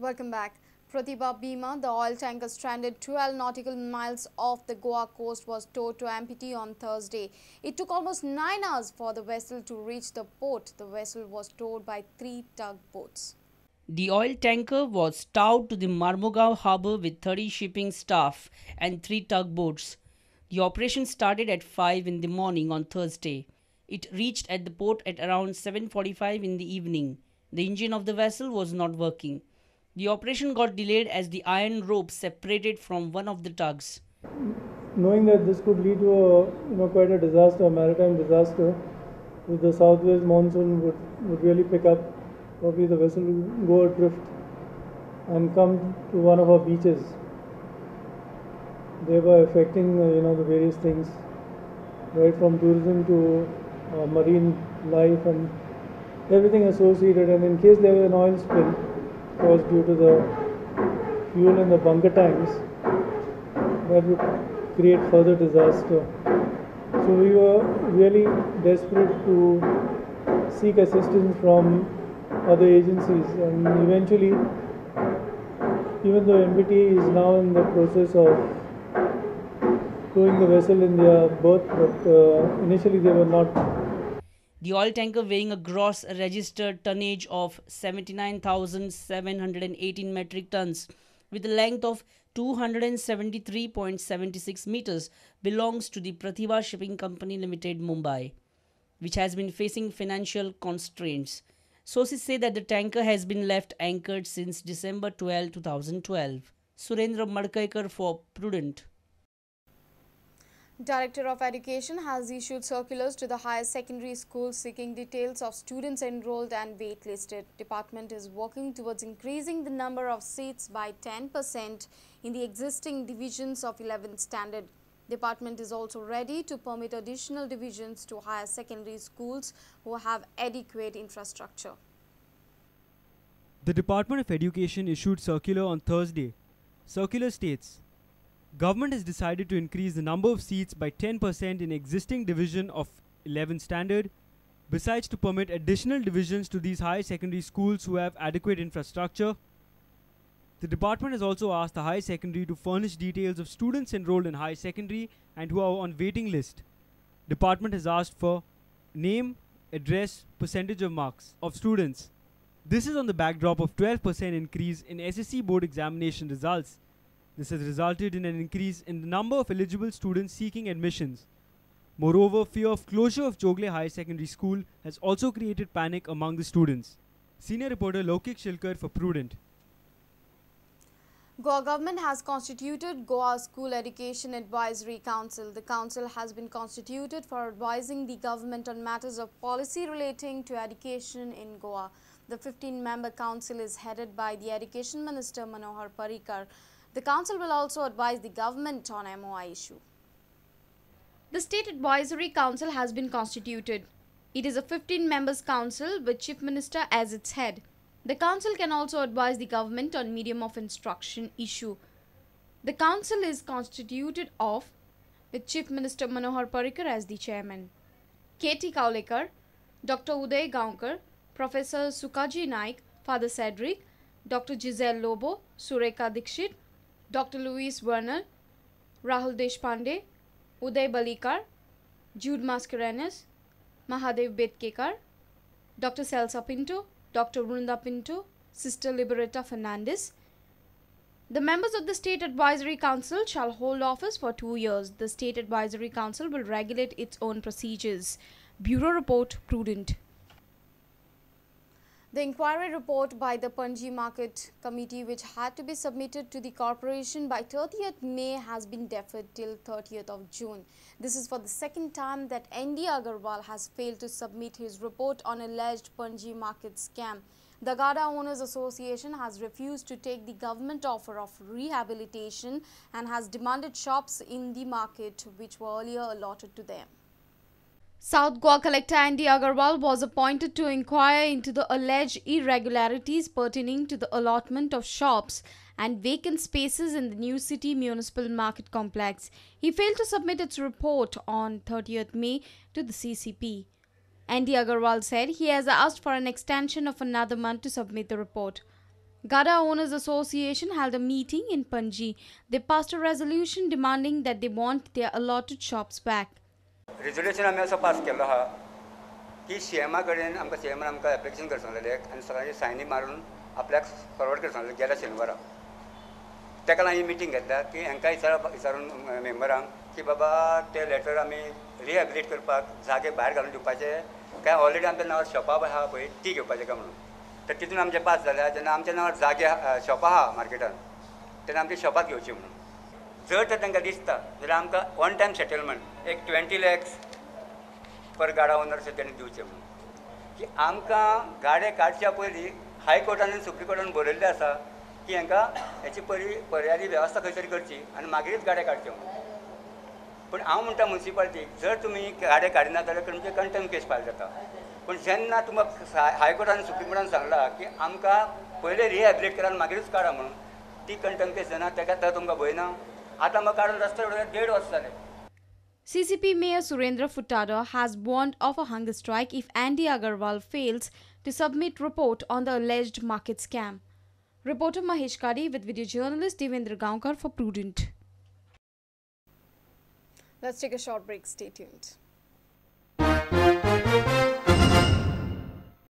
Welcome back. Pratibha Bheema, the oil tanker stranded 12 nautical miles off the Goa coast, was towed to MPT on Thursday. It took almost 9 hours for the vessel to reach the port. The vessel was towed by 3 tugboats. The oil tanker was towed to the Marmugao harbour with 30 shipping staff and 3 tugboats. The operation started at 5 in the morning on Thursday. It reached at the port at around 7:45 in the evening. The engine of the vessel was not working. The operation got delayed as the iron rope separated from one of the tugs. Knowing that this could lead to quite a disaster, a maritime disaster, if the southwest monsoon would really pick up, probably the vessel will go adrift and come to one of our beaches, thereby affecting the various things, right from tourism to marine life and everything associated. And in case there were an oil spill caused due to the fuel in the bunker tanks, that would create further disaster. So we were really desperate to seek assistance from other agencies, and eventually, even though MPT is now in the process of towing the vessel in their berth, but initially they were not. The oil tanker, weighing a gross registered tonnage of 79,718 metric tons with a length of 273.76 meters, belongs to the Pratibha Shipping Company Limited, Mumbai, which has been facing financial constraints. Sources say that the tanker has been left anchored since December 12, 2012. Surendra Madkaikar for Prudent. Director of Education has issued circulars to the higher secondary schools seeking details of students enrolled and waitlisted. Department is working towards increasing the number of seats by 10% in the existing divisions of 11th standard. Department is also ready to permit additional divisions to higher secondary schools who have adequate infrastructure. The Department of Education issued circular on Thursday. Circular states, Government has decided to increase the number of seats by 10% in existing division of 11th standard, besides to permit additional divisions to these higher secondary schools who have adequate infrastructure. The department has also asked the higher secondary to furnish details of students enrolled in higher secondary and who are on waiting list. Department has asked for name, address, percentage of marks of students. This is on the backdrop of 12% increase in SSC board examination results. This has resulted in an increase in the number of eligible students seeking admissions. Moreover, fear of closure of Jogle Higher Secondary School has also created panic among the students. Senior reporter Lokik Shilkar for Prudent. Goa government has constituted Goa School Education Advisory Council. The council has been constituted for advising the government on matters of policy relating to education in Goa. The 15-member council is headed by the Education Minister Manohar Parrikar. The council will also advise the government on MOI issue. The State Advisory Council has been constituted. It is a 15-members council with Chief Minister as its head. The council can also advise the government on medium of instruction issue. The council is constituted of, with Chief Minister Manohar Parrikar as the chairman, K.T. Kaulekar, Dr. Uday Gaonkar, Professor Sukaji Naik, Father Cedric, Dr. Giselle Lobo, Sureka Dikshit, Dr. Louis Vernal, Rahul Deshpande, Uday Balikar, Jude Mascarenas, Mahadev Betkekar, Dr. Celsa Pinto, Dr. Vrunda Pinto, Sister Liberata Fernandez. The members of the State Advisory Council shall hold office for 2 years. The State Advisory Council will regulate its own procedures. Bureau Report, Prudent. The inquiry report by the Panji Market Committee, which had to be submitted to the corporation by 30th May, has been deferred till 30th of June. This is for the second time that ND Agarwal has failed to submit his report on alleged Panji Market scam. The Gada Owners Association has refused to take the government offer of rehabilitation and has demanded shops in the market which were earlier allotted to them. South Goa Collector Andy Agarwal was appointed to inquire into the alleged irregularities pertaining to the allotment of shops and vacant spaces in the New City Municipal Market Complex. He failed to submit its report on 30th May to the CCP. Andy Agarwal said he has asked for an extension of another month to submit the report. Gada Owners Association held a meeting in Panji. They passed a resolution demanding that they want their allotted shops back. Resolution आम्ही असं पास केलो आहा की सीएमा कडेन आमकां सीएमान आमकां application करचो जालें आनी सगळ्यांनी सायनी मारून आपल्याक फॉरवर्ड करचो जालें गेल्या शेनवारा. तेका लागून ही मिटींग घेतला की हांकां विचारून मेंबरांक की बाबा ते लेटर आमी रिहॅबिलिट करपाक जागे भायर घालून दिवपाचे काय ऑलरेडी आमच्या नांवार शॉपां आहा पळय ती घेवपाचें काय म्हणून. तर तितून आमचें पास जाल्या जेन्ना आमच्या नांवार जागे शॉपां आहा मार्केटान तेन्ना आमची शॉपां घेवची म्हणून. जर तर तांकां दिसता जाल्यार आमकां वन टायम सेटलमेंट एक 20 lakhs पर गाडा ओनर्स तेणी दिवचें म्हणून. की आमकां गाडे काडच्या पयलीं हायकोर्टान आनी सुप्रीम कोर्टान बरयल्लें आसा की हांकां हेची पर्यायी वेवस्था खंय तरी करची आनी मागीरच गाडे काडचे म्हणून. पूण हांव म्हणटा म्युन्सिपालिटीक जर तुमी गाडे काडिना जाल्यार तुमचे कंटेम्प्ट केस फायल जाता. पूण जेन्ना तुमकां हायकोर्टान आनी सुप्रीम कोर्टान सांगलां की आमकां पयलें रिहॅबिलिट करा आनी मागीरच काडा म्हणून ती कंटेम्प्ट केस जायना तेका तर तुमकां भंय ना. आतां म्हाका काडून रस्त्यार उडोवन 1.5 वर्स जालें. CCP Mayor Surendra Furtado has warned of a hunger strike if Andy Agarwal fails to submit report on the alleged market scam. Reporter Mahesh Kadi with video journalist Devendra Gaonkar for Prudent. Let's take a short break. Stay tuned.